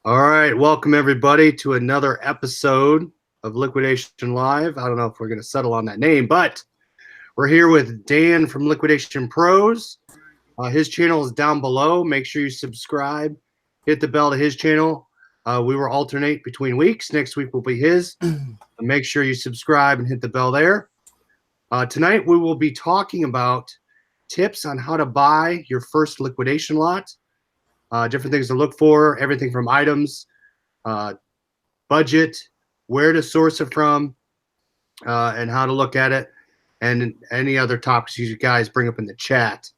All right, welcome everybody to another episode of Liquidation Live. I don't know if we're going to settle on that name, but we're here with Dan from Liquidation Pros. His channel is down below. Make sure you subscribe, hit the bell to his channel. We will alternate between weeks. Next week will be his. Make sure you subscribe and hit the bell there. Tonight we will be talking about tips on how to buy your first liquidation lot. Different things to look for, everything from items, budget, where to source it from, and how to look at it, and any other topics you guys bring up in the chat.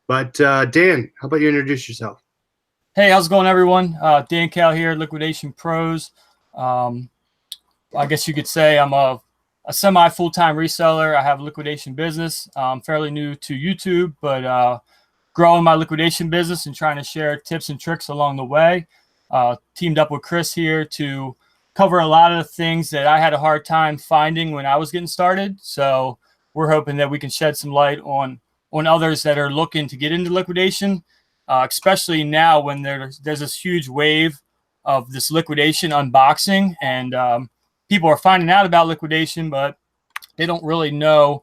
But Dan, how about you introduce yourself? Hey, how's it going, everyone? Dan Cal here, Liquidation Pros. I guess you could say I'm a semi-full-time reseller. I have a liquidation business. I'm fairly new to YouTube, but growing my liquidation business and trying to share tips and tricks along the way. Teamed up with Chris here to cover a lot of the things that I had a hard time finding when I was getting started. So we're hoping that we can shed some light on others that are looking to get into liquidation, especially now when there's this huge wave of this liquidation unboxing, and people are finding out about liquidation, but they don't really know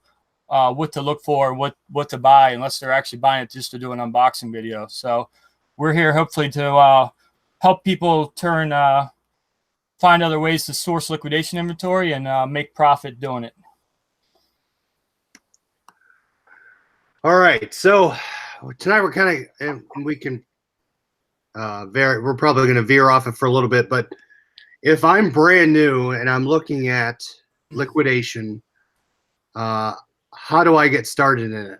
what to look for, what to buy, unless they're actually buying it just to do an unboxing video. So we're here hopefully to help people find other ways to source liquidation inventory and make profit doing it. All right, so tonight we're kind of, we can we're probably going to veer off it for a little bit, but if I'm brand new and I'm looking at liquidation, how do I get started in it,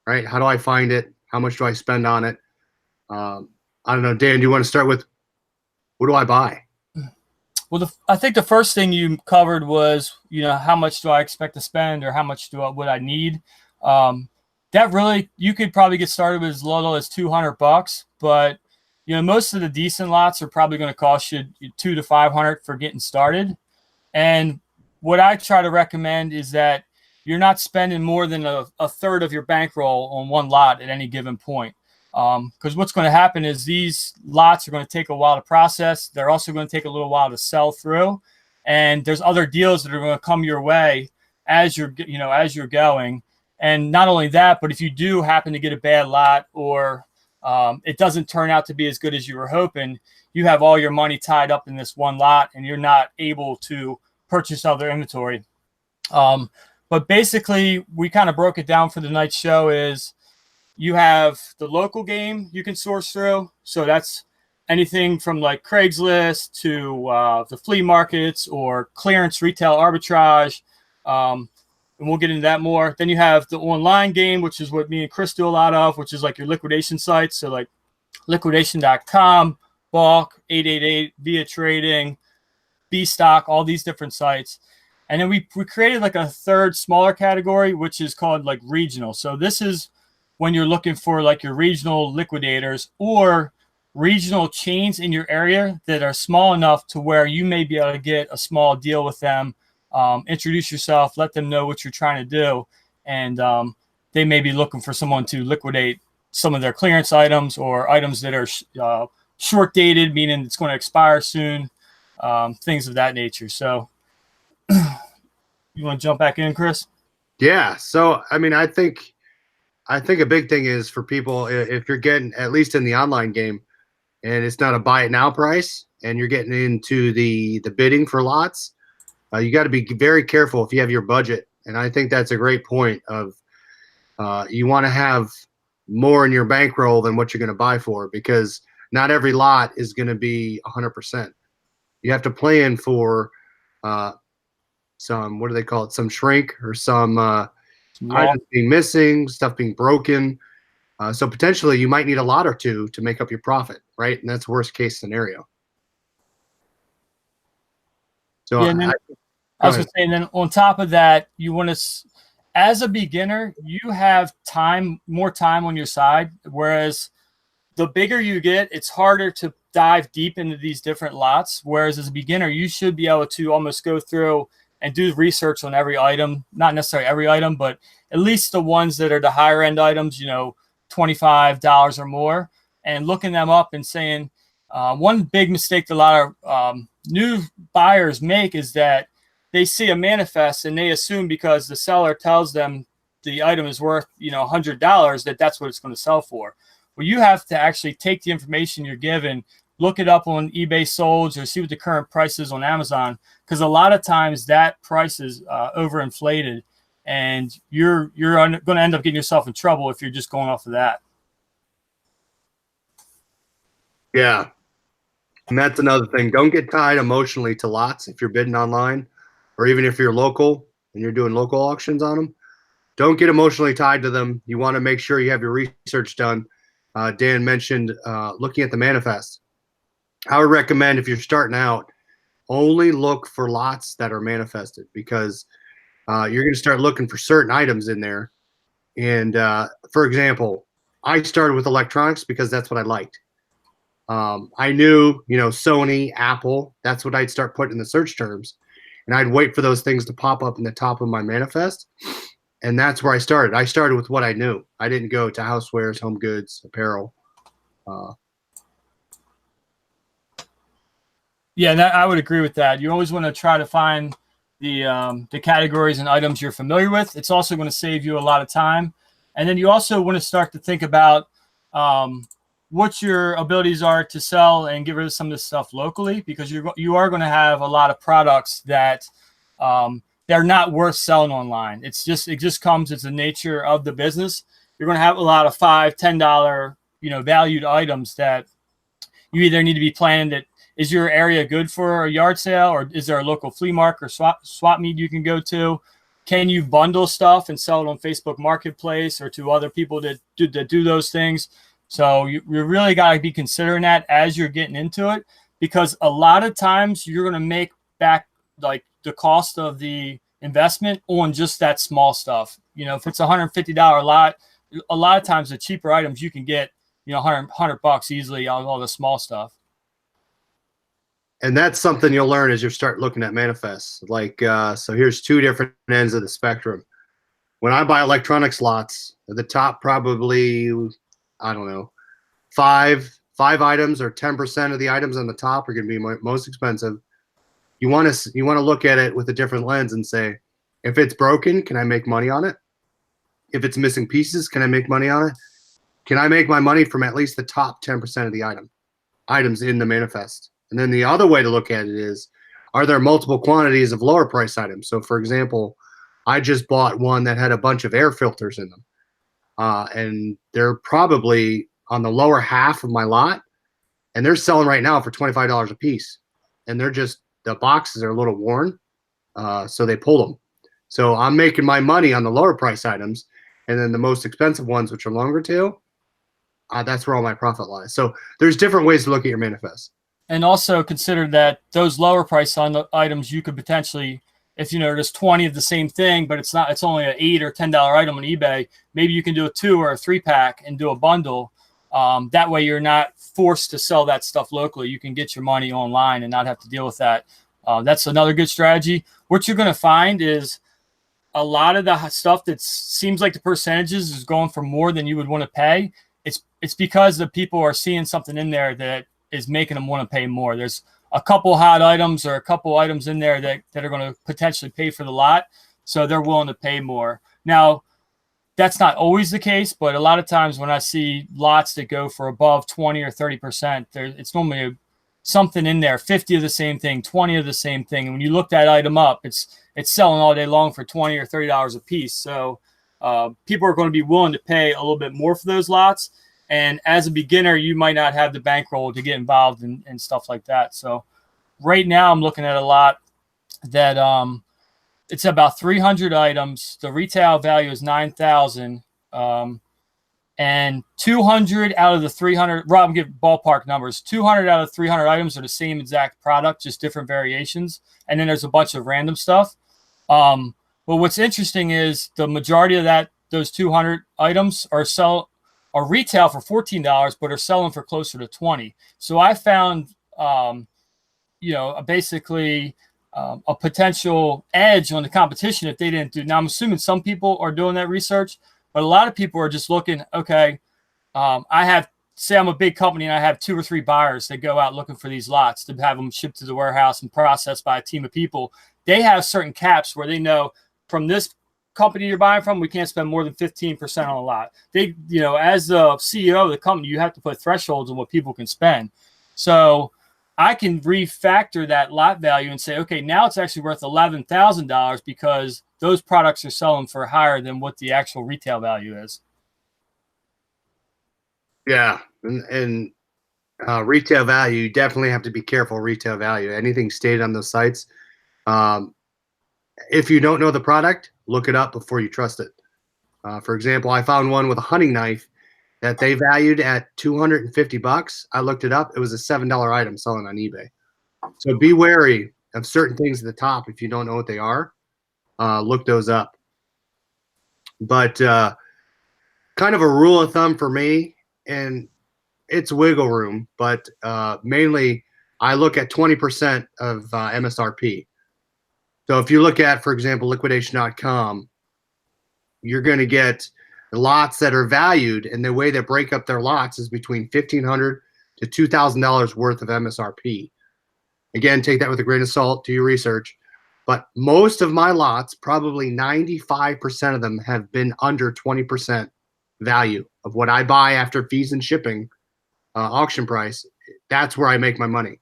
right? How do I find it? How much do I spend on it? I don't know, Dan, do you want to start with what do I buy? Well, I think the first thing you covered was, how much do I expect to spend, or how much would I need? That really, you could probably get started with as little as $200, but most of the decent lots are probably going to cost you $200 to $500 for getting started. And what I try to recommend is that you're not spending more than a third of your bankroll on one lot at any given point. Because what's going to happen is these lots are going to take a while to process. They're also going to take a little while to sell through. And there's other deals that are going to come your way as you're going. And not only that, but if you do happen to get a bad lot, or it doesn't turn out to be as good as you were hoping, you have all your money tied up in this one lot and you're not able to purchase other inventory. But basically, we kind of broke it down for the night's show is you have the local game you can source through. So that's anything from like Craigslist to the flea markets or clearance retail arbitrage. And we'll get into that more. Then you have the online game, which is what me and Chris do a lot of, which is like your liquidation sites. So like liquidation.com, Bulk, 888, Via Trading, B-Stock, all these different sites. And then we created like a third smaller category, which is called like regional. So this is when you're looking for like your regional liquidators or regional chains in your area that are small enough to where you may be able to get a small deal with them. Introduce yourself, let them know what you're trying to do. And they may be looking for someone to liquidate some of their clearance items or items that are short dated, meaning it's going to expire soon, things of that nature. So you want to jump back in, Chris? Yeah. So, I mean, I think a big thing is for people, if you're getting at least in the online game and it's not a buy it now price and you're getting into the bidding for lots, you got to be very careful if you have your budget. And I think that's a great point of you want to have more in your bankroll than what you're going to buy for, because not every lot is going to be 100%. You have to plan for some, what do they call it? Some shrink or some items being missing, stuff being broken. So potentially you might need a lot or two to make up your profit, right? And that's worst case scenario. So yeah, I was going to say, and then on top of that, you want to, as a beginner, you have more time on your side. Whereas the bigger you get, it's harder to dive deep into these different lots. Whereas as a beginner, you should be able to almost go through and do research on every item, not necessarily every item, but at least the ones that are the higher end items, $25 or more, and looking them up and saying, One big mistake that a lot of new buyers make is that they see a manifest and they assume because the seller tells them the item is worth, $100, that's what it's going to sell for. Well, you have to actually take the information you're given, look it up on eBay Solds or see what the current price is on Amazon, because a lot of times that price is overinflated, and you're going to end up getting yourself in trouble if you're just going off of that. Yeah. And that's another thing. Don't get tied emotionally to lots if you're bidding online, or even if you're local and you're doing local auctions on them. Don't get emotionally tied to them. You want to make sure you have your research done. Dan mentioned looking at the manifest. I would recommend, if you're starting out, only look for lots that are manifested, because you're going to start looking for certain items in there. And for example, I started with electronics because that's what I liked. I knew, Sony, Apple, that's what I'd start putting in the search terms. And I'd wait for those things to pop up in the top of my manifest. And that's where I started. I started with what I knew. I didn't go to housewares, home goods, apparel. Yeah, and I would agree with that. You always want to try to find the categories and items you're familiar with. It's also going to save you a lot of time. And then you also want to start to think about what your abilities are to sell and get rid of some of this stuff locally, because you are going to have a lot of products that they're not worth selling online. It just comes as the nature of the business. You're going to have a lot of $5, $10, valued items that you either need to be planning that, is your area good for a yard sale, or is there a local flea market or swap meet you can go to? Can you bundle stuff and sell it on Facebook Marketplace or to other people that do those things? So you really got to be considering that as you're getting into it, because a lot of times you're going to make back like the cost of the investment on just that small stuff. If it's a $150 lot, a lot of times the cheaper items you can get, $100 easily on all the small stuff. And that's something you'll learn as you start looking at manifests. So here's two different ends of the spectrum. When I buy electronics lots, at the top probably, I don't know, five items or 10% of the items on the top are going to be most expensive. You want to look at it with a different lens and say, if it's broken, can I make money on it? If it's missing pieces, can I make money on it? Can I make my money from at least the top 10% of the items in the manifest? And then the other way to look at it is, are there multiple quantities of lower price items? So for example, I just bought one that had a bunch of air filters in them. And they're probably on the lower half of my lot, and they're selling right now for $25 a piece. And the boxes are a little worn, so they pulled them. So I'm making my money on the lower price items, and then the most expensive ones, which are longer tail, that's where all my profit lies. So there's different ways to look at your manifest. And also consider that those lower price items you could potentially, if there's 20 of the same thing, but it's only an $8 or $10 item on eBay, maybe you can do a 2 or a 3-pack and do a bundle. That way you're not forced to sell that stuff locally. You can get your money online and not have to deal with that. That's another good strategy. What you're going to find is a lot of the stuff that seems like the percentages is going for more than you would want to pay. It's because the people are seeing something in there that is making them want to pay more. There's a couple hot items or a couple items in there that are going to potentially pay for the lot, so they're willing to pay more. Now, that's not always the case, but a lot of times when I see lots that go for above 20 or 30%, it's normally something in there, 50 of the same thing, 20 of the same thing. And when you look that item up, it's selling all day long for $20 or $30 a piece. So people are going to be willing to pay a little bit more for those lots. And as a beginner, you might not have the bankroll to get involved in stuff like that. So right now I'm looking at a lot that it's about 300 items. The retail value is $9,000. And 200 out of the 300, Rob, give ballpark numbers. 200 out of 300 items are the same exact product, just different variations. And then there's a bunch of random stuff. Well, what's interesting is the majority of those 200 items are retail for $14, but are selling for closer to $20. So I found, basically a potential edge on the competition if they didn't do. Now I'm assuming some people are doing that research, but a lot of people are just looking, okay, I have say I'm a big company and I have 2 or 3 buyers that go out looking for these lots to have them shipped to the warehouse and processed by a team of people. They have certain caps where they know from this company you're buying from, we can't spend more than 15% on a lot. They, as the CEO of the company, you have to put thresholds on what people can spend. So I can refactor that lot value and say, okay, now it's actually worth $11,000 because those products are selling for higher than what the actual retail value is. Yeah, and retail value, you definitely have to be careful. Retail value, anything stated on those sites. If you don't know the product, look it up before you trust it. For example, I found one with a hunting knife that they valued at $250. I looked it up. It was a $7 item selling on eBay. So be wary of certain things at the top. If you don't know what they are, look those up. But kind of a rule of thumb for me, and it's wiggle room, but mainly I look at 20% of MSRP. So if you look at, for example, liquidation.com, you're going to get lots that are valued, and the way they break up their lots is between $1,500 to $2,000 worth of MSRP. Again, take that with a grain of salt, do your research. But most of my lots, probably 95% of them, have been under 20% value of what I buy after fees and shipping, auction price. That's where I make my money.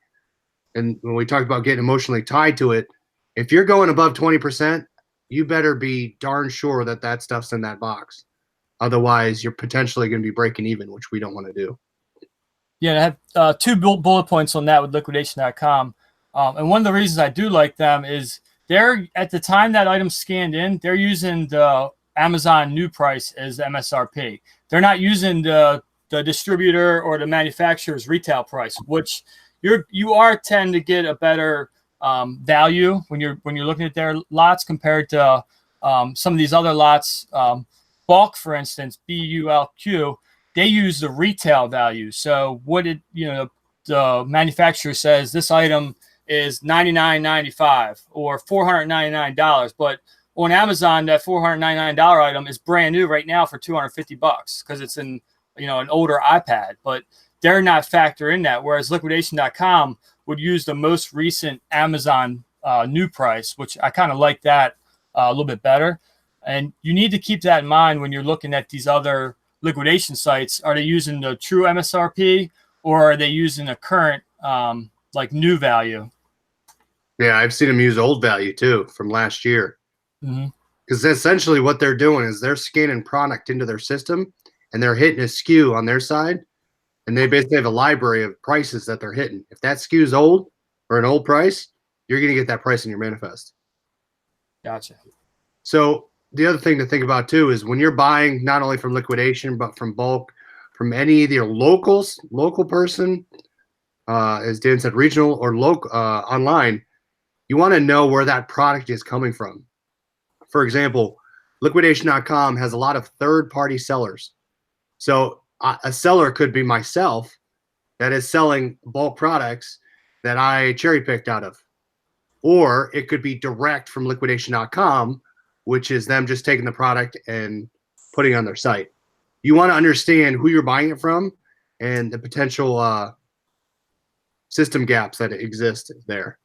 And when we talk about getting emotionally tied to it, if you're going above 20%, you better be darn sure that that stuff's in that box. Otherwise, you're potentially going to be breaking even, which we don't want to do. Yeah, I have 2 bullet points on that with liquidation.com. And one of the reasons I do like them is they're, at the time that item's scanned in, they're using the Amazon new price as MSRP. They're not using the distributor or the manufacturer's retail price, which you are tend to get a better value when you're looking at their lots compared to some of these other lots. Bulk, for instance, BULQ, they use the retail value. So what the manufacturer says this item is $99.95 or $499, but on Amazon that $499 item is brand new right now for $250 because it's in an older iPad, but they're not factoring that. Whereas liquidation.com would use the most recent Amazon new price, which I kind of like that a little bit better. And you need to keep that in mind when you're looking at these other liquidation sites. Are they using the true MSRP or are they using a current like new value? Yeah, I've seen them use old value too from last year. Because essentially what they're doing is they're scanning product into their system and they're hitting a SKU on their side. And they basically have a library of prices that they're hitting. If that SKU is old or an old price, you're going to get that price in your manifest. Gotcha. So the other thing to think about too is when you're buying not only from liquidation, but from bulk, from any of your local person, as Dan said, regional or local online, you want to know where that product is coming from. For example, liquidation.com has a lot of third-party sellers. So a seller could be myself that is selling bulk products that I cherry-picked out of. Or it could be direct from liquidation.com, which is them just taking the product and putting it on their site. You want to understand who you're buying it from and the potential system gaps that exist there.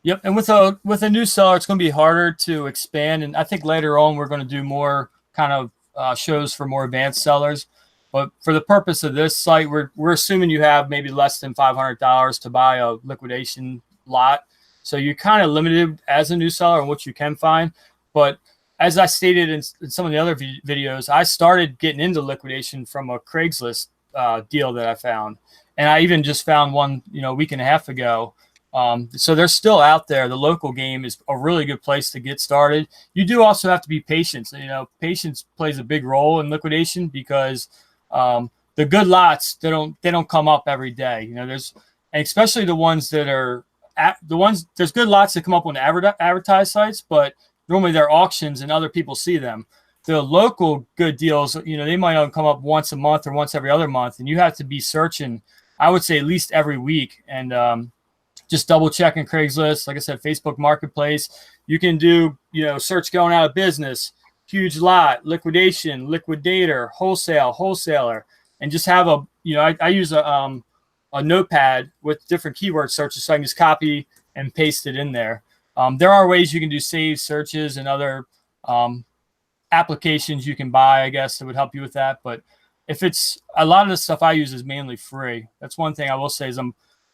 Yep, and with a new seller, it's going to be harder to expand. And I think later on we're going to do more kind of shows for more advanced sellers. But for the purpose of this site, we're assuming you have maybe less than $500 to buy a liquidation lot. So you're kind of limited as a new seller on what you can find. But as I stated in some of the other videos, I started getting into liquidation from a Craigslist deal that I found. And I even just found one, a week and a half ago. So they're still out there. The local game is a really good place to get started. You do also have to be patient. Patience plays a big role in liquidation because the good lots, they don't come up every day. And especially the ones that are there's good lots that come up on advertised sites, but normally they're auctions and other people see them. The local good deals, they might only come up once a month or once every other month, and you have to be searching, I would say, at least every week. And just double checking Craigslist, like I said, Facebook Marketplace. You can do, search going out of business, huge lot, liquidation, liquidator, wholesaler. and just have a, I use a notepad with different keyword searches, so I can just copy and paste it in there. There are ways you can do saved searches and other applications you can buy, I guess, that would help you with that. But if it's a lot of the stuff I use is mainly free. That's one thing I will say is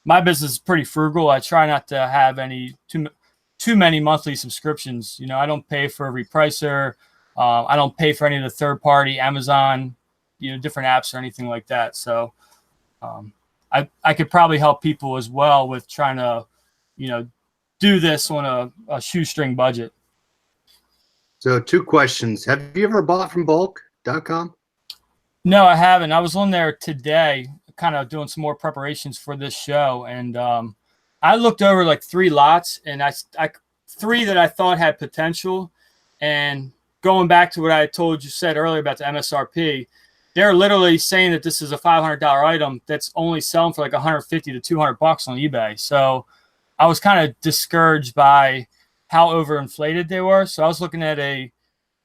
my business is pretty frugal. I try not to have any too many monthly subscriptions. I don't pay for a repricer. I don't pay for any of the third party Amazon, different apps or anything like that. So I could probably help people as well with trying to, do this on a shoestring budget. So 2 questions. Have you ever bought from bulk.com? No, I haven't. I was on there today, kind of doing some more preparations for this show. And I looked over like 3 lots, and I 3 that I thought had potential. And going back to what I said earlier about the MSRP, they're literally saying that this is a $500 item that's only selling for like $150 to $200 on eBay. So I was kind of discouraged by how overinflated they were. So I was looking at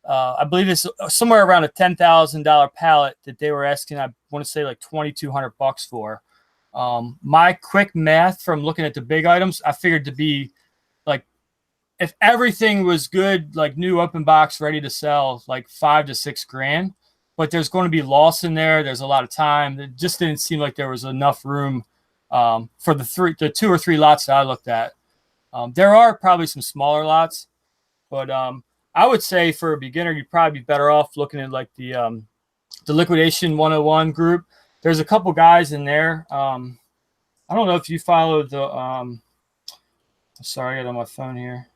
I believe it's somewhere around a $10,000 pallet that they were asking, I want to say like $2,200 for. My quick math from looking at the big items, I figured to be like, if everything was good, like new open box, ready to sell, like $5 to $6 grand, but there's going to be loss in there. There's a lot of time. It just didn't seem like there was enough room for the 2 or 3 lots that I looked at. There are probably some smaller lots, but I would say for a beginner, you'd probably be better off looking at like the Liquidation 101 group. There's a couple guys in there. I don't know if you followed the sorry, I got it on my phone here.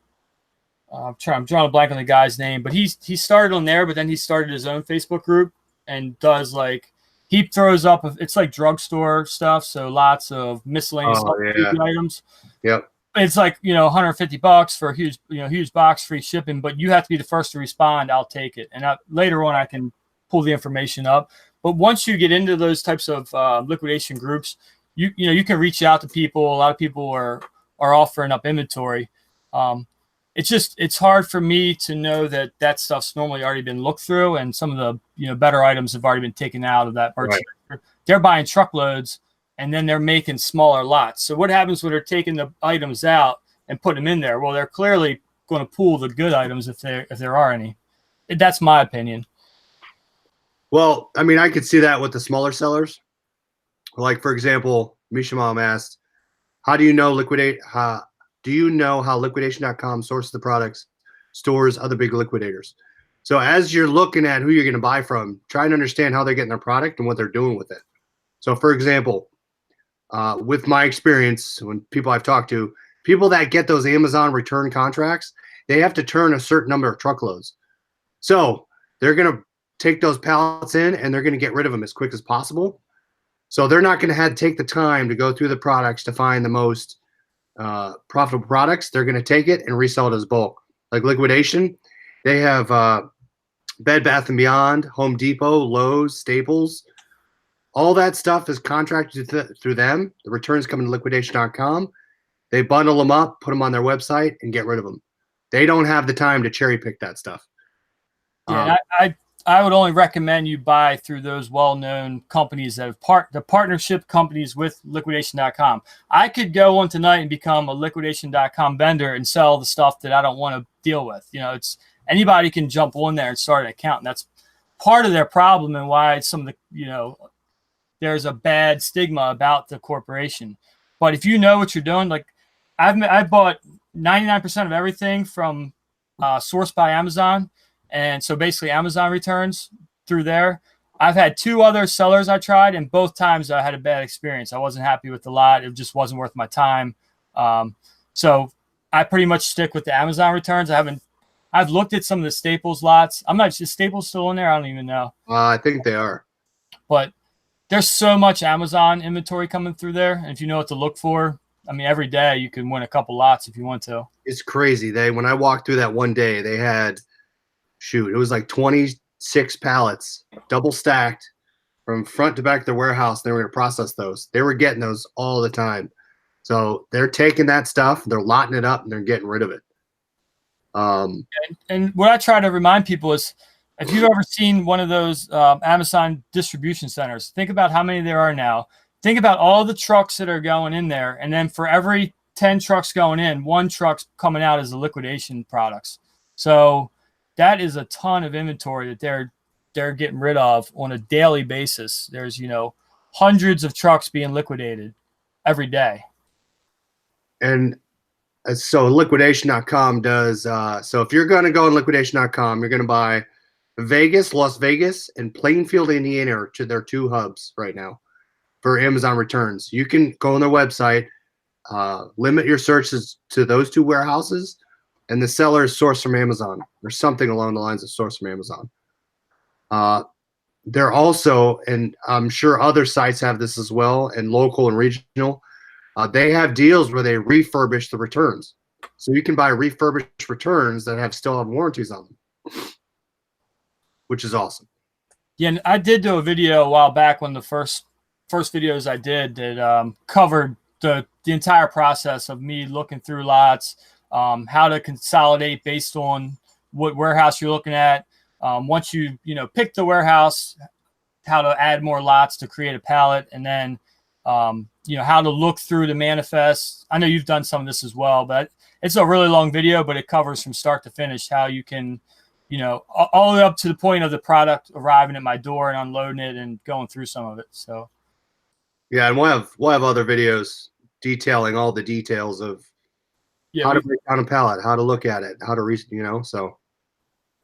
I'm drawing a blank on the guy's name, but he started on there, but then he started his own Facebook group and does like, he throws up, it's like drugstore stuff. So lots of miscellaneous items. Yep. It's like, $150 for a huge box, free shipping, but you have to be the first to respond. I'll take it. And later on I can pull the information up. But once you get into those types of liquidation groups, you can reach out to people. A lot of people are offering up inventory. It's hard for me to know that stuff's normally already been looked through, and some of the better items have already been taken out of that merchant. Right. They're buying truckloads, and then they're making smaller lots. So what happens when they're taking the items out and putting them in there? Well, they're clearly going to pool the good items if there are any. That's my opinion. Well, I mean, I could see that with the smaller sellers. Like, for example, Misha Mom asked, do you know how liquidation.com sources the products, stores other big liquidators? So as you're looking at who you're going to buy from, try and understand how they're getting their product and what they're doing with it. So, for example, with my experience, when people I've talked to, people that get those Amazon return contracts, they have to turn a certain number of truckloads. So they're going to take those pallets in and they're going to get rid of them as quick as possible. So they're not going to take the time to go through the products to find the most profitable products. They're going to take it and resell it as bulk. Like Liquidation, they have Bed Bath & Beyond, Home Depot, Lowe's, Staples. All that stuff is contracted through them. The returns come to liquidation.com. They bundle them up, put them on their website, and get rid of them. They don't have the time to cherry pick that stuff. Yeah, I would only recommend you buy through those well-known companies that have the partnership companies with liquidation.com. I could go on tonight and become a liquidation.com vendor and sell the stuff that I don't want to deal with. It's anybody can jump on there and start an account. And that's part of their problem and why some of the, there's a bad stigma about the corporation. But if you know what you're doing, like I bought 99% of everything from Sourced by Amazon. And so basically Amazon returns through there. I've had 2 other sellers I tried, and both times I had a bad experience. I wasn't happy with the lot. It just wasn't worth my time. So I pretty much stick with the Amazon returns. I've looked at some of the Staples lots. I'm not sure, Staples still in there? I don't even know. I think they are. But there's so much Amazon inventory coming through there. And if you know what to look for, I mean, every day you can win a couple lots if you want to. It's crazy. When I walked through that one day, they had, it was like 26 pallets, double stacked from front to back of their warehouse. They were going to process those. They were getting those all the time. So they're taking that stuff, they're lotting it up, and they're getting rid of it. And what I try to remind people is, if you've ever seen one of those Amazon distribution centers, think about how many there are now. Think about all the trucks that are going in there, and then for every 10 trucks going in, 1 truck's coming out as the liquidation products. So that is a ton of inventory that they're getting rid of on a daily basis. There's, you know, hundreds of trucks being liquidated every day. And so liquidation.com does, so if you're going to go on liquidation.com, you're going to buy Vegas, Las Vegas, and Plainfield, Indiana to their 2 hubs right now for Amazon returns. You can go on their website, limit your searches to those 2 warehouses, and the seller is sourced from Amazon or something along the lines of source from Amazon. They're also, and I'm sure other sites have this as well, and local and regional, they have deals where they refurbish the returns. So you can buy refurbished returns that still have warranties on them, which is awesome. Yeah, and I did do a video a while back, one of the first videos I did that covered the entire process of me looking through lots, how to consolidate based on what warehouse you're looking at. Once you pick the warehouse, how to add more lots to create a pallet, and then how to look through the manifest. I know you've done some of this as well, but it's a really long video, but it covers from start to finish how you can, all the way up to the point of the product arriving at my door and unloading it and going through some of it. So, yeah, and we'll have other videos detailing all the details of how to break down a pallet, how to look at it, how to so.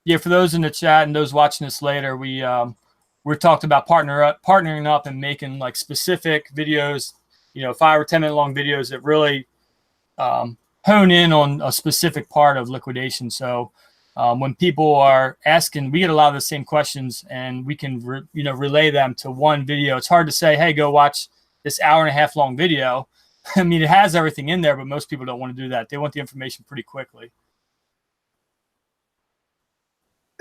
Yeah, for those in the chat and those watching this later, we're talked about partnering up and making like specific videos, 5 or 10 minute long videos that really hone in on a specific part of liquidation. So when people are asking, we get a lot of the same questions, and we can relay them to one video. It's hard to say, hey, go watch this 1.5 hour long video. I mean, it has everything in there, but most people don't want to do that. They want the information pretty quickly.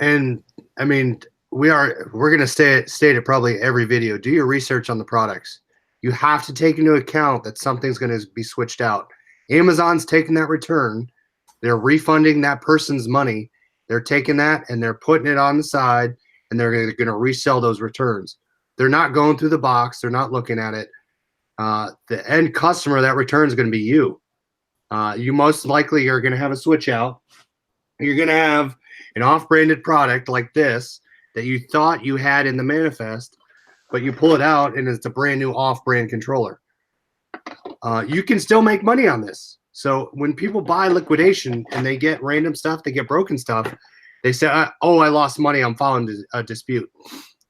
And I mean, we're going to state it probably every video. Do your research on the products. You have to take into account that something's going to be switched out. Amazon's taking that return. They're refunding that person's money. They're taking that and they're putting it on the side, and they're going to resell those returns. They're not going through the box. They're not looking at it. The end customer, that return is going to be you. You most likely are going to have a switch out. You're going to have an off-branded product like this that you thought you had in the manifest, but you pull it out and it's a brand new off-brand controller. You can still make money on this. So when people buy liquidation and they get random stuff, they get broken stuff, they say, oh, I lost money, I'm filing a dispute.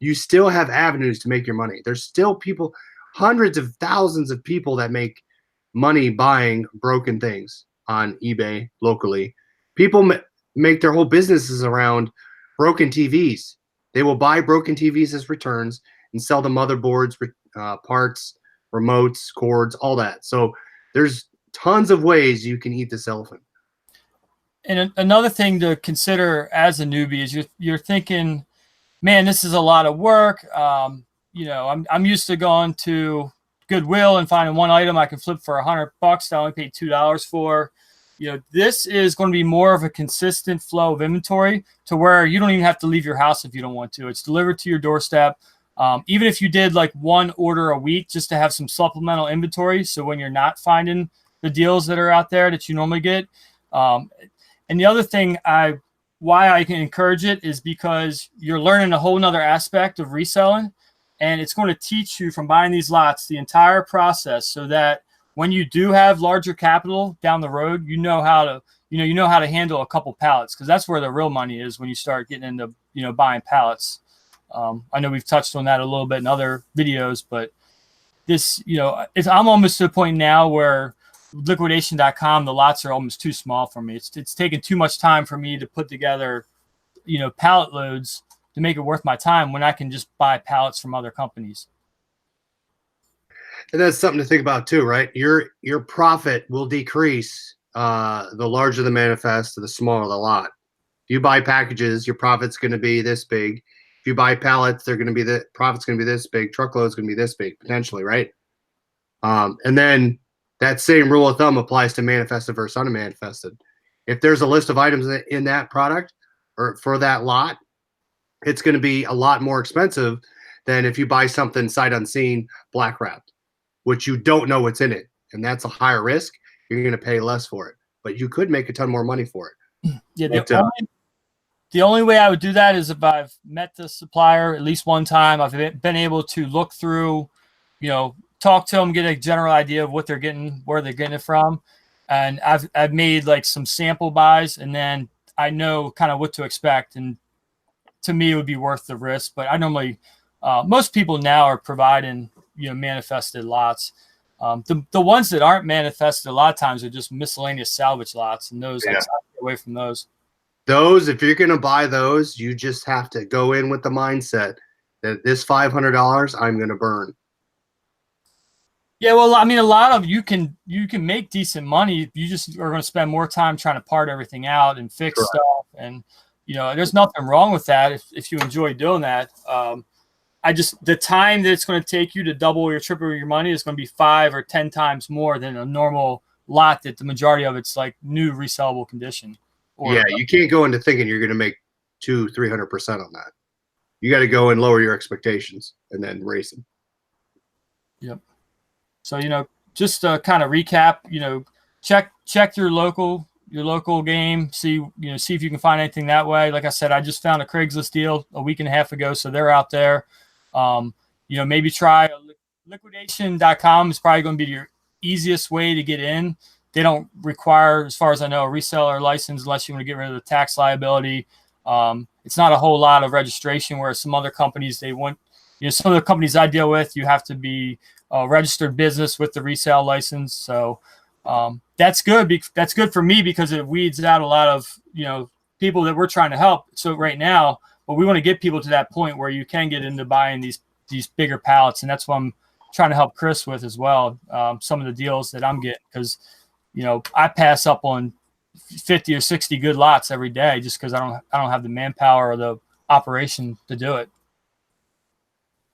You still have avenues to make your money. There's still people, hundreds of thousands of people that make money buying broken things on eBay locally. People make their whole businesses around broken TVs. They will buy broken TVs as returns and sell the motherboards, parts, remotes, cords, all that. So there's tons of ways you can eat this elephant. And another thing to consider as a newbie is you're thinking, man, this is a lot of work. I'm used to going to Goodwill and finding one item I can flip for $100 that I only paid $2 for. This is going to be more of a consistent flow of inventory to where you don't even have to leave your house if you don't want to. It's delivered to your doorstep. Even if you did like 1 order a week just to have some supplemental inventory, so when you're not finding the deals that are out there that you normally get. And the other thing why I can encourage it is because you're learning a whole nother aspect of reselling, and it's going to teach you from buying these lots the entire process, so that when you do have larger capital down the road, you know how to handle a couple pallets, because that's where the real money is when you start getting into buying pallets. I know we've touched on that a little bit in other videos, but this I'm almost to the point now where liquidation.com, the lots are almost too small for me. It's taken too much time for me to put together pallet loads to make it worth my time when I can just buy pallets from other companies. And that's something to think about too, right? Your profit will decrease the larger the manifest, the smaller the lot. If you buy packages, your profit's going to be this big. If you buy pallets, profit's going to be this big. Truckload's going to be this big potentially, right? And then that same rule of thumb applies to manifested versus unmanifested. If there's a list of items in that product or for that lot, it's going to be a lot more expensive than if you buy something sight unseen, black wrapped, which you don't know what's in it. And that's a higher risk. You're going to pay less for it, but you could make a ton more money for it. Yeah. But, The only way I would do that is if I've met the supplier at least one time, I've been able to look through, talk to them, get a general idea of what they're getting, where they're getting it from. And I've made like some sample buys, and then I know kind of what to expect. And to me, it would be worth the risk. But I normally, most people now are providing, manifested lots. The ones that aren't manifested a lot of times are just miscellaneous salvage lots, and those I try to get away from those. Those, if you're going to buy those, you just have to go in with the mindset that this $500 I'm going to burn. Yeah, well, I mean, a lot of you can make decent money. You just are going to spend more time trying to part everything out and fix Correct. stuff, and there's nothing wrong with that if you enjoy doing that. The time that it's going to take you to double or triple your money is going to be 5 or 10 times more than a normal lot that the majority of it's like new resellable condition. You can't go into thinking you're going to make 200-300% on that. You got to go and lower your expectations and then raise them. Yep. So, just to kind of recap, check your local game, see if you can find anything that way. Like I said, I just found a Craigslist deal a week and a half ago, so they're out there. Maybe try liquidation.com is probably going to be your easiest way to get in. They don't require, as far as I know, a reseller license unless you want to get rid of the tax liability. It's not a whole lot of registration, whereas some other companies, they want, some of the companies I deal with, you have to be a registered business with the resale license. So that's good. That's good for me because it weeds out a lot of, people that we're trying to help. So right now, but we want to get people to that point where you can get into buying these bigger pallets. And that's what I'm trying to help Chris with as well. Some of the deals that I'm getting, because I pass up on 50 or 60 good lots every day just because I don't have the manpower or the operation to do it.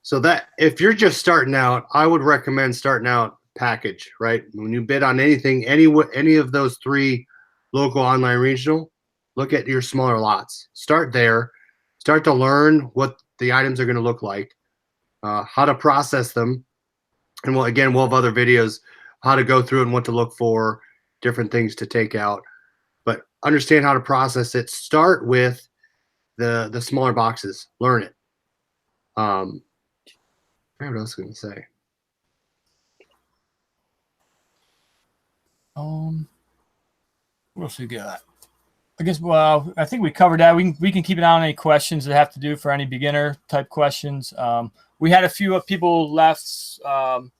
So that if you're just starting out, I would recommend starting out package, right? When you bid on anything, any of those 3, local, online, regional, look at your smaller lots. Start there. Start to learn what the items are going to look like, how to process them. And we'll have other videos how to go through and what to look for, different things to take out, but understand how to process it. Start with the smaller boxes, learn it. I forgot what else I was going to say. What else we got? I guess, well, I think we covered that. We can keep an eye on any questions that have to do for any beginner type questions. We had a few people left some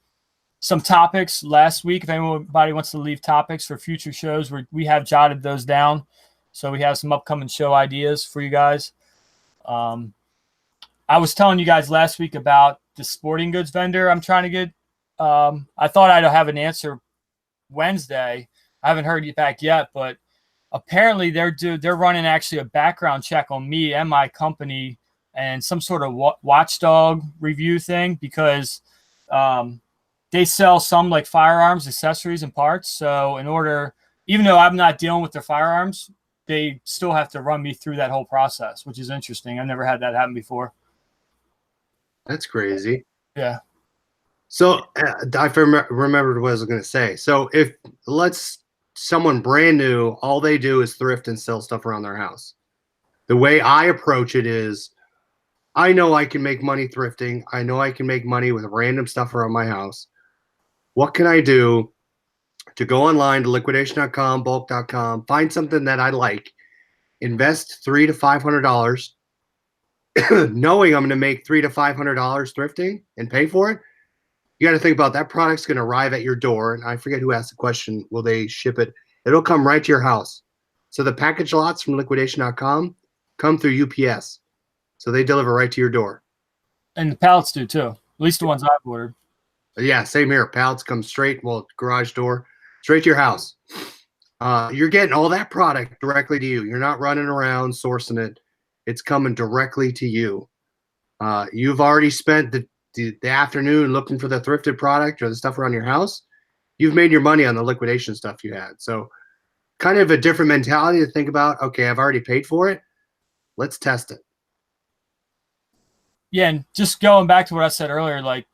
topics last week. If anybody wants to leave topics for future shows, we have jotted those down. So we have some upcoming show ideas for you guys. I was telling you guys last week about the sporting goods vendor I'm trying to get. I thought I'd have an answer Wednesday. I haven't heard you back yet, but apparently they're running actually a background check on me and my company and some sort of watchdog review thing because they sell some like firearms, accessories, and parts. So even though I'm not dealing with their firearms, they still have to run me through that whole process, which is interesting. I've never had that happen before. That's crazy. Yeah. So I remembered what I was going to say. So if someone brand new, all they do is thrift and sell stuff around their house. The way I approach it is, I know I can make money thrifting. I know I can make money with random stuff around my house. What can I do to go online to liquidation.com, bulk.com, find something that I like, invest $300 to $500, knowing I'm going to make $300 to $500 thrifting and pay for it? You got to think about that product's going to arrive at your door. And I forget who asked the question, will they ship it? It'll come right to your house. So the package lots from liquidation.com come through UPS. So they deliver right to your door. And the pallets do too. At least the ones I've ordered. Yeah, same here. Pallets come straight, garage door, straight to your house. You're getting all that product directly to you. You're not running around sourcing it. It's coming directly to you. You've already spent the afternoon looking for the thrifted product or the stuff around your house. You've made your money on the liquidation stuff you had. So kind of a different mentality to think about, okay, I've already paid for it. Let's test it. yeah, and just going back to what I said earlier, like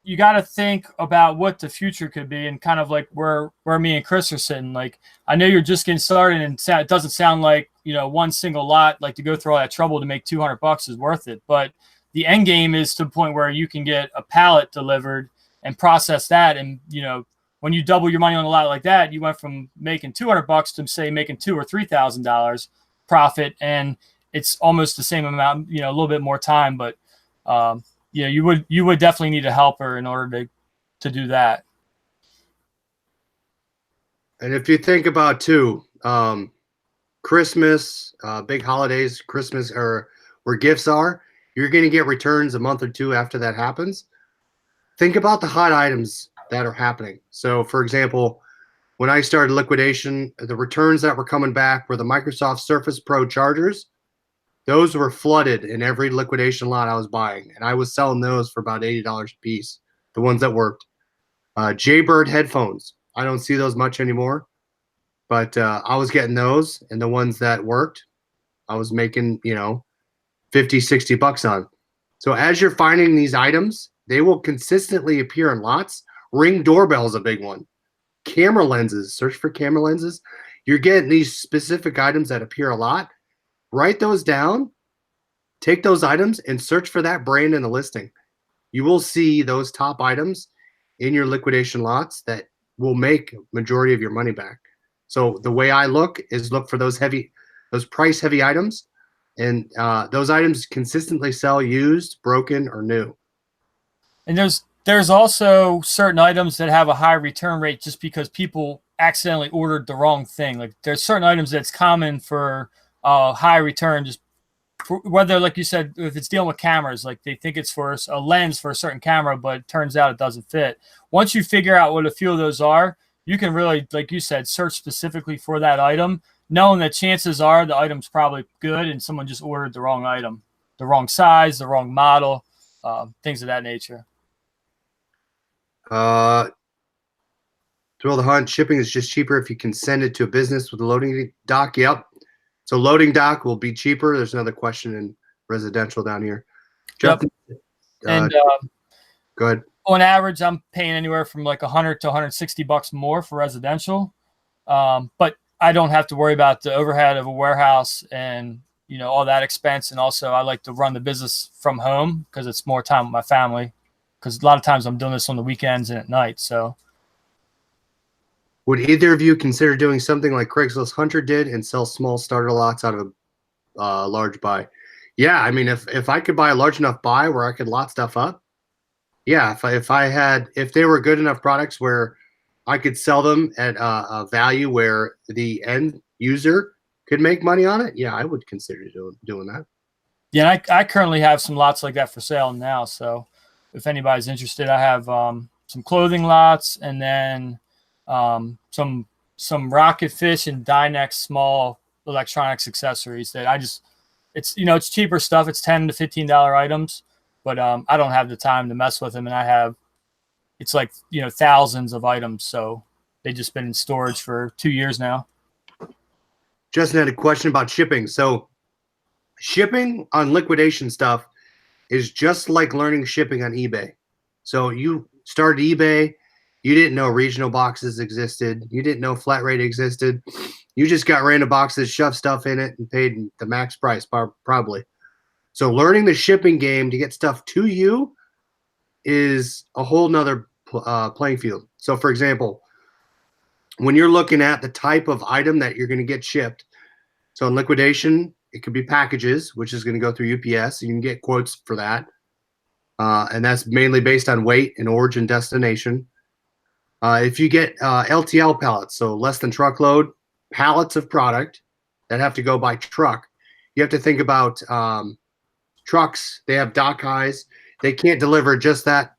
you got to think about what the future could be and kind of like where me and Chris are sitting. Like, I know you're just getting started and it doesn't sound like, one single lot, like to go through all that trouble to make $200 is worth it. But the end game is to the point where you can get a pallet delivered and process that. And, when you double your money on a lot like that, you went from making $200 to say making $2,000 or $3,000 profit. And it's almost the same amount, a little bit more time, but, you would definitely need a helper in order to do that. And if you think about too, Christmas, big holidays, Christmas, or where gifts are, you're going to get returns a month or two after that happens. Think about the hot items that are happening. So, for example, when I started liquidation, the returns that were coming back were the Microsoft Surface Pro chargers. Those were flooded in every liquidation lot I was buying, and I was selling those for about $80 a piece, the ones that worked. Jaybird headphones. I don't see those much anymore, but I was getting those, and the ones that worked, I was making, 50, $60 on. So as you're finding these items, they will consistently appear in lots. Ring doorbell is a big one. Camera lenses, search for camera lenses. You're getting these specific items that appear a lot. Write those down, take those items, and search for that brand in the listing. You will see those top items in your liquidation lots that will make majority of your money back. So the way I look is look for those price heavy items, and those items consistently sell used, broken, or new. And there's also certain items that have a high return rate just because people accidentally ordered the wrong thing. Like there's certain items that's common for high return, just whether, like you said, if it's dealing with cameras, like they think it's for a lens for a certain camera, but it turns out it doesn't fit. Once you figure out what a few of those are, you can really, like you said, search specifically for that item, knowing that chances are the item's probably good and someone just ordered the wrong item, the wrong size, the wrong model, things of that nature. Thrill the hunt. Shipping is just cheaper if you can send it to a business with a loading dock. Yep. So loading dock will be cheaper. There's another question in residential down here. Jeff, yep. And go ahead. On average, I'm paying anywhere from like $100 to $160 more for residential. But I don't have to worry about the overhead of a warehouse and, all that expense. And also I like to run the business from home because it's more time with my family, because a lot of times I'm doing this on the weekends and at night. So would either of you consider doing something like Craigslist Hunter did and sell small starter lots out of a large buy? Yeah, I mean, if I could buy a large enough buy where I could lot stuff up, yeah, if they were good enough products where I could sell them at a value where the end user could make money on it, yeah, I would consider doing that. Yeah, I currently have some lots like that for sale now. So if anybody's interested, I have some clothing lots and then some rocket fish and Dynex small electronics accessories that it's cheaper stuff. It's $10 to $15 items, but I don't have the time to mess with them. And it's like, thousands of items. So they've just been in storage for 2 years now. Justin had a question about shipping. So shipping on liquidation stuff is just like learning shipping on eBay. So you started eBay, you didn't know regional boxes existed. You didn't know flat rate existed. You just got random boxes, shoved stuff in it, and paid the max price probably. So learning the shipping game to get stuff to you is a whole nother playing field. So for example, when you're looking at the type of item that you're going to get shipped, so in liquidation, it could be packages, which is going to go through UPS. You can get quotes for that. And that's mainly based on weight and origin destination. If you get LTL pallets, so less than truckload pallets of product that have to go by truck, you have to think about trucks. They have dock highs. They can't deliver just that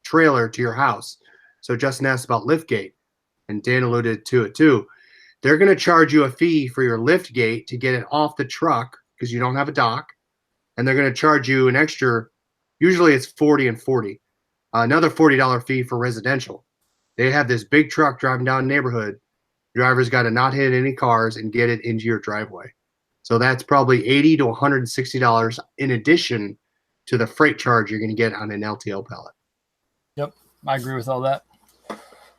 trailer to your house. So Justin asked about liftgate, and Dan alluded to it too. They're going to charge you a fee for your lift gate to get it off the truck because you don't have a dock, and they're going to charge you an extra. Usually it's $40 and $40. Another $40 fee for residential. They have this big truck driving down the neighborhood. Driver's got to not hit any cars and get it into your driveway. So that's probably $80 to $160 in addition to the freight charge you're going to get on an LTL pallet. Yep, I agree with all that.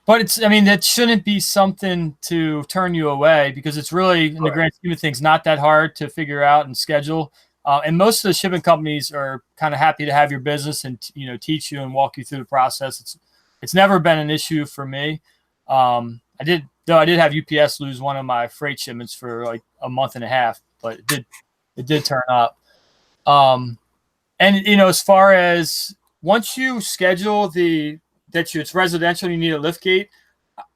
But it's, I mean, that shouldn't be something to turn you away, because it's really, in the grand scheme of things, not that hard to figure out and schedule. And most of the shipping companies are kind of happy to have your business and, teach you and walk you through the process. It's never been an issue for me. I did have UPS lose one of my freight shipments for like a month and a half, but it did turn up. And as far as once you schedule it's residential, you need a lift gate.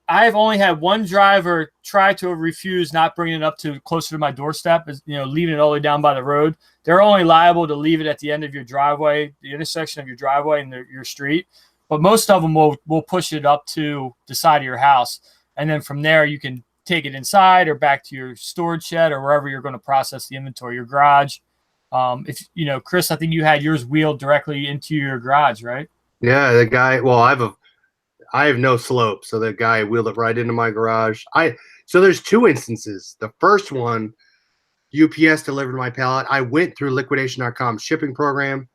I've only had one driver try to refuse not bringing it up to closer to my doorstep, leaving it all the way down by the road. They're only liable to leave it at the end of your driveway, the intersection of your driveway and your street. But most of them will push it up to the side of your house. And then from there, you can take it inside or back to your storage shed or wherever you're going to process the inventory, your garage. Chris, I think you had yours wheeled directly into your garage, right? Yeah, the guy, well, I have no slope, so the guy wheeled it right into my garage. So there's two instances. The first one, UPS delivered my pallet. I went through liquidation.com shipping program,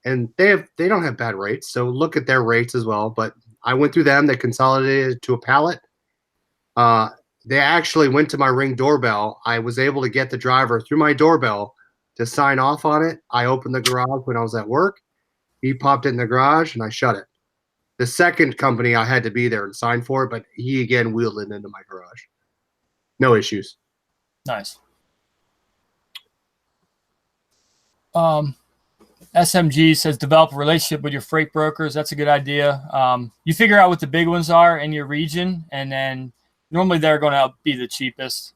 and they don't have bad rates, so look at their rates as well. But I went through them. They consolidated it to a pallet. They actually went to my Ring doorbell. I was able to get the driver through my doorbell to sign off on it. I opened the garage when I was at work. He popped it in the garage, and I shut it. The second company, I had to be there and sign for it, but he again wheeled it into my garage. No issues. Nice. SMG says develop a relationship with your freight brokers. That's a good idea. You figure out what the big ones are in your region, and then normally they're going to be the cheapest.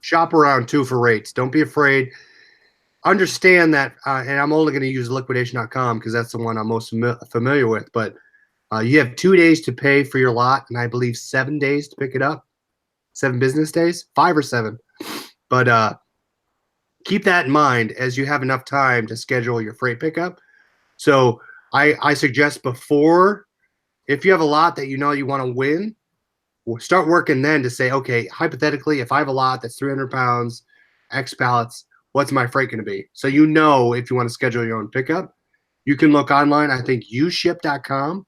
Shop around too for rates. Don't be afraid. Understand that, and I'm only going to use liquidation.com because that's the one I'm most familiar with, but you have 2 days to pay for your lot, and I believe 7 days to pick it up. 7 business days, 5 or 7. But keep that in mind as you have enough time to schedule your freight pickup. So I suggest before, if you have a lot that you want to win, start working then to say, okay, hypothetically, if I have a lot that's 300 pounds, X pallets, what's my freight going to be? So if you want to schedule your own pickup, you can look online. I think uship.com.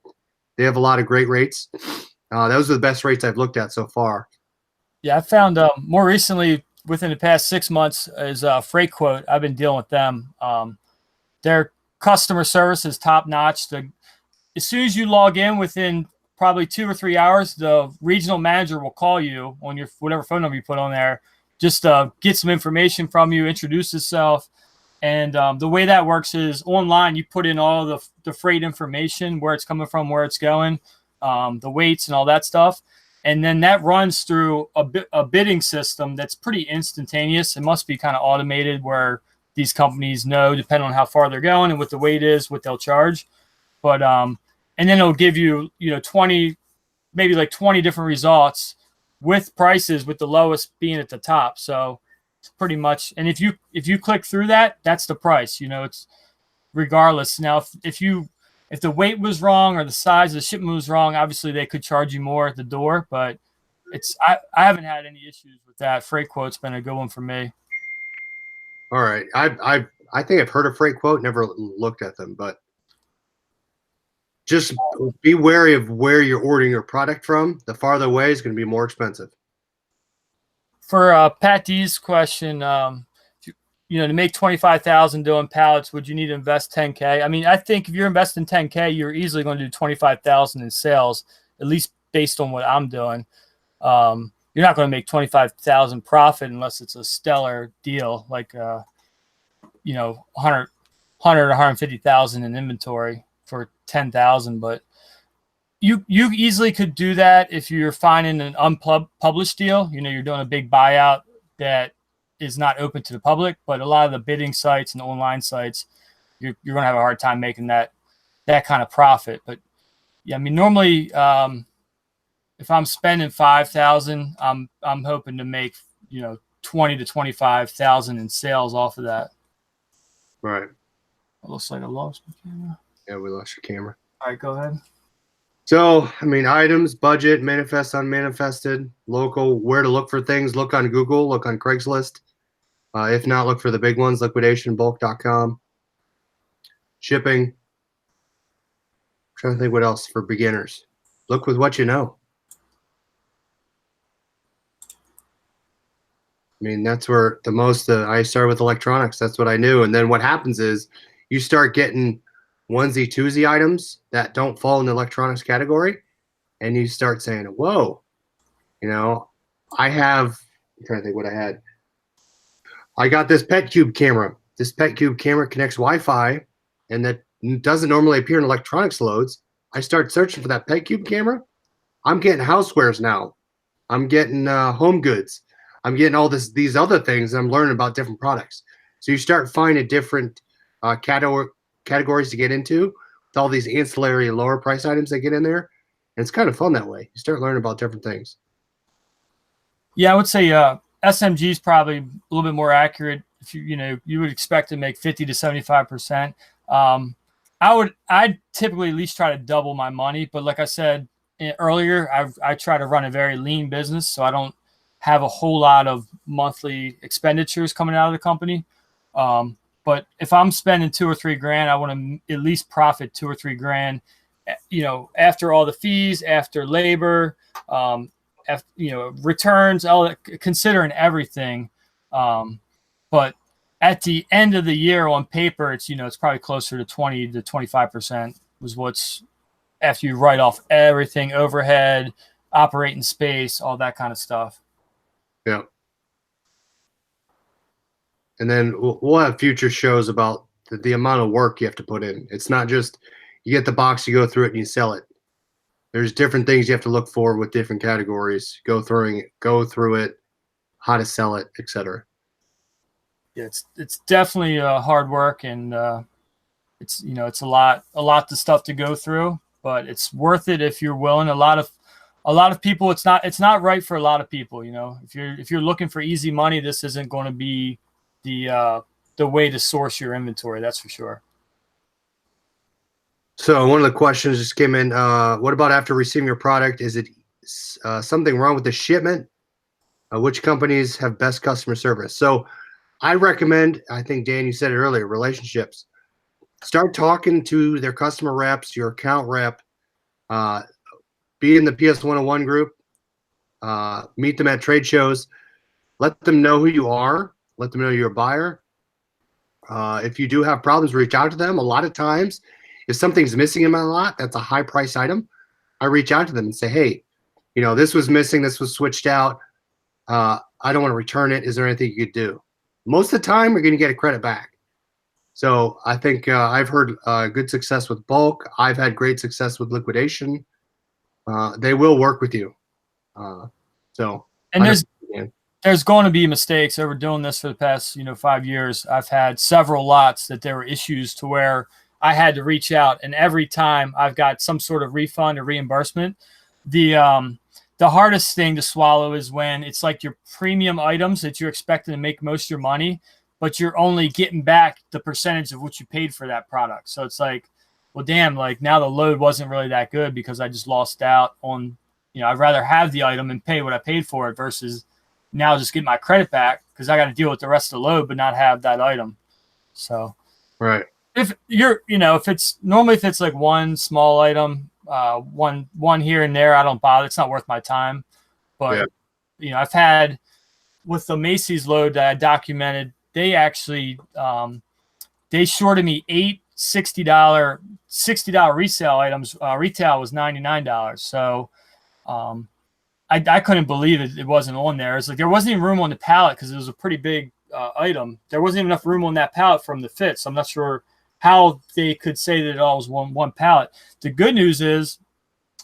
They have a lot of great rates. Those are the best rates I've looked at so far. Yeah, I found more recently, within the past 6 months, is Freight Quote. I've been dealing with them. Their customer service is top notch. As soon as you log in, within probably 2 or 3 hours, the regional manager will call you on your whatever phone number you put on there, just get some information from you, introduce yourself. And the way that works is online, you put in all the freight information, where it's coming from, where it's going, the weights and all that stuff. And then that runs through a bidding system that's pretty instantaneous. It must be kind of automated, where these companies know, depending on how far they're going and what the weight is, what they'll charge. But and then it'll give you 20 different results with prices, with the lowest being at the top. So it's pretty much, and if you click through that, that's the price. It's regardless. Now, if the weight was wrong or the size of the shipment was wrong, obviously they could charge you more at the door. But I haven't had any issues with that. Freight Quote's been a good one for me. All right, I think I've heard of Freight Quote, never looked at them, but just be wary of where you're ordering your product from. The farther away is going to be more expensive. For Pat D's question, to make $25,000 doing pallets, would you need to invest $10K? I mean, I think if you're investing $10K, you're easily going to do $25,000 in sales, at least based on what I'm doing. You're not going to make $25,000 profit unless it's a stellar deal, like 100 or 150,000 in inventory for 10,000. But you easily could do that if you're finding an unpublished deal. You're doing a big buyout that is not open to the public. But a lot of the bidding sites and online sites, you're going to have a hard time making that kind of profit. But yeah, I mean, normally if I'm spending $5,000, I'm hoping to make 20 to 25,000 in sales off of that. Right. It looks like I lost my camera. Yeah, we lost your camera. All right, go ahead. So, I mean, items, budget, manifest, unmanifested, local, where to look for things. Look on Google, look on Craigslist. If not, look for the big ones, liquidationbulk.com. Shipping. I'm trying to think what else for beginners. Look with what you know. I mean, that's where the most, I started with electronics. That's what I knew. And then what happens is you start getting onesie, twosie items that don't fall in the electronics category. And you start saying, whoa, you know, I'm trying to think what I had. I got this PetCube camera. This PetCube camera connects Wi-Fi, and that doesn't normally appear in electronics loads. I start searching for that PetCube camera. I'm getting housewares now. I'm getting home goods. I'm getting all these other things. And I'm learning about different products. So you start finding different categories to get into with all these ancillary lower price items that get in there. And it's kind of fun that way. You start learning about different things. Yeah, I would say SMG is probably a little bit more accurate. If you would expect to make 50 to 75%. I'd typically at least try to double my money, but like I said earlier, I try to run a very lean business, so I don't have a whole lot of monthly expenditures coming out of the company. But if I'm spending $2 or $3 grand, I want to at least profit $2 or $3 grand. After all the fees, after labor, returns, considering everything. But at the end of the year on paper, it's probably closer to 20 to 25% was what's after you write off everything, overhead, operating space, all that kind of stuff. Yeah. And then we'll have future shows about the amount of work you have to put in. It's not just you get the box, you go through it, and you sell it. There's different things you have to look for with different categories. Go through it, how to sell it, etc. Yeah, it's definitely hard work, and it's a lot of stuff to go through, but it's worth it if you're willing. A lot of people, it's not right for a lot of people. If you're looking for easy money, this isn't going to be the way to source your inventory. That's for sure. So one of the questions just came in. What about after receiving your product? Is it something wrong with the shipment? Which companies have best customer service? So I recommend, I think, Dan, you said it earlier, relationships. Start talking to their customer reps, your account rep. Be in the PS 101 group. Meet them at trade shows. Let them know who you are. Let them know you're a buyer. If you do have problems, reach out to them. A lot of times, if something's missing in my lot, that's a high price item, I reach out to them and say, hey, this was missing, this was switched out. I don't want to return it. Is there anything you could do? Most of the time, we're going to get a credit back. So I think I've heard good success with bulk. I've had great success with liquidation. They will work with you. And there's going to be mistakes. Over doing this for the past 5 years, I've had several lots that there were issues to where I had to reach out, and every time I've got some sort of refund or reimbursement. The hardest thing to swallow is when it's like your premium items that you're expecting to make most of your money, but you're only getting back the percentage of what you paid for that product. So it's like, well, damn, like now the load wasn't really that good because I just lost out on, I'd rather have the item and pay what I paid for it versus now just get my credit back because I got to deal with the rest of the load but not have that item. So right. If it's like one small item, one here and there, I don't bother. It's not worth my time. But I've had with the Macy's load that I documented, they actually they shorted me 8 $60 resale items. Retail was $99. So I couldn't believe it wasn't on there. It's like there wasn't even room on the pallet because it was a pretty big item. There wasn't even enough room on that pallet from the fit. So I'm not sure how they could say that it all was one pallet. The good news is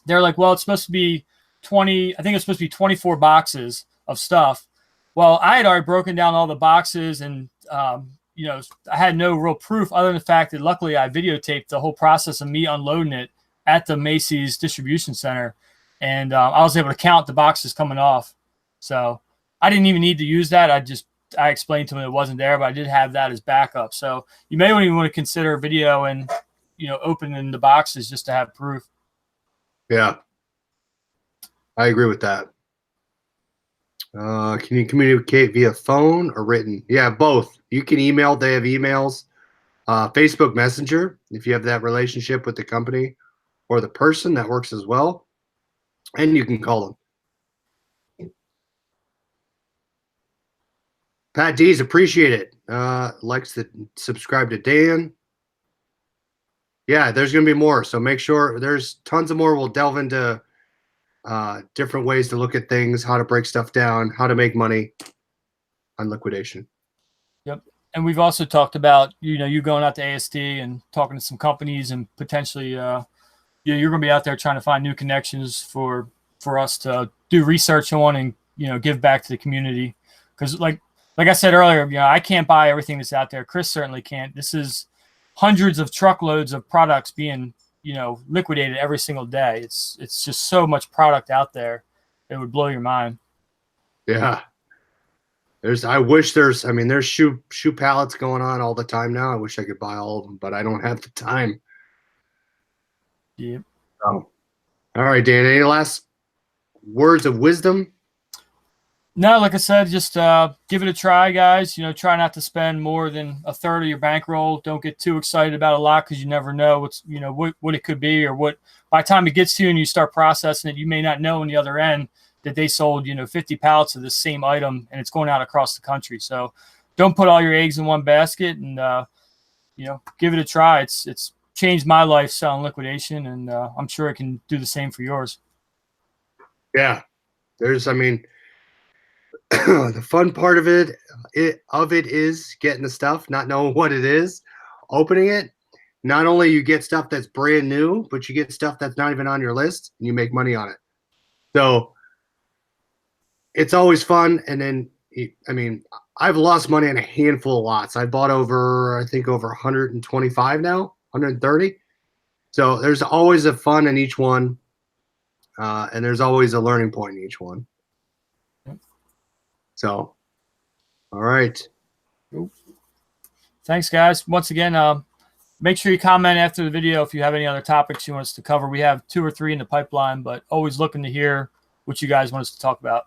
they're like, well, it's supposed to be 20. I think it's supposed to be 24 boxes of stuff. Well, I had already broken down all the boxes and, I had no real proof other than the fact that luckily I videotaped the whole process of me unloading it at the Macy's distribution center. And I was able to count the boxes coming off. So I didn't even need to use that. I explained to them it wasn't there, but I did have that as backup. So you may even want to consider video and, opening the boxes just to have proof. Yeah. I agree with that. Can you communicate via phone or written? Yeah, both. You can email. They have emails. Facebook Messenger, if you have that relationship with the company or the person, that works as well. And you can call them. Pat D's, appreciate it. Likes to subscribe to Dan. Yeah, there's going to be more. So make sure there's tons of more. We'll delve into different ways to look at things, how to break stuff down, how to make money on liquidation. Yep. And we've also talked about, you going out to ASD and talking to some companies and potentially, you're going to be out there trying to find new connections for us to do research on and, give back to the community. Because like I said earlier, I can't buy everything that's out there. Chris certainly can't. This is hundreds of truckloads of products being, liquidated every single day. It's just so much product out there. It would blow your mind. Yeah. There's shoe pallets going on all the time now. I wish I could buy all of them, but I don't have the time. Yeah. Oh. All right, Dan, any last words of wisdom? No, like I said, just give it a try, guys. Try not to spend more than a third of your bankroll. Don't get too excited about a lot because you never know what's, what it could be, or what by the time it gets to you and you start processing it, you may not know on the other end that they sold, 50 pallets of the same item and it's going out across the country. So don't put all your eggs in one basket and, give it a try. It's changed my life selling liquidation, and I'm sure it can do the same for yours. Yeah. The fun part of it is getting the stuff, not knowing what it is, opening it. Not only you get stuff that's brand new, but you get stuff that's not even on your list, and you make money on it. So it's always fun. And then, I've lost money on a handful of lots. I bought over 125 now, 130. So there's always a fun in each one, and there's always a learning point in each one. So, all right. Thanks, guys. Once again, make sure you comment after the video if you have any other topics you want us to cover. We have 2 or 3 in the pipeline, but always looking to hear what you guys want us to talk about.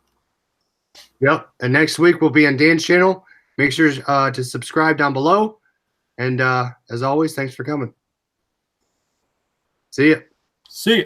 Yep. And next week we'll be on Dan's channel. Make sure to subscribe down below. And as always, thanks for coming. See ya. See ya.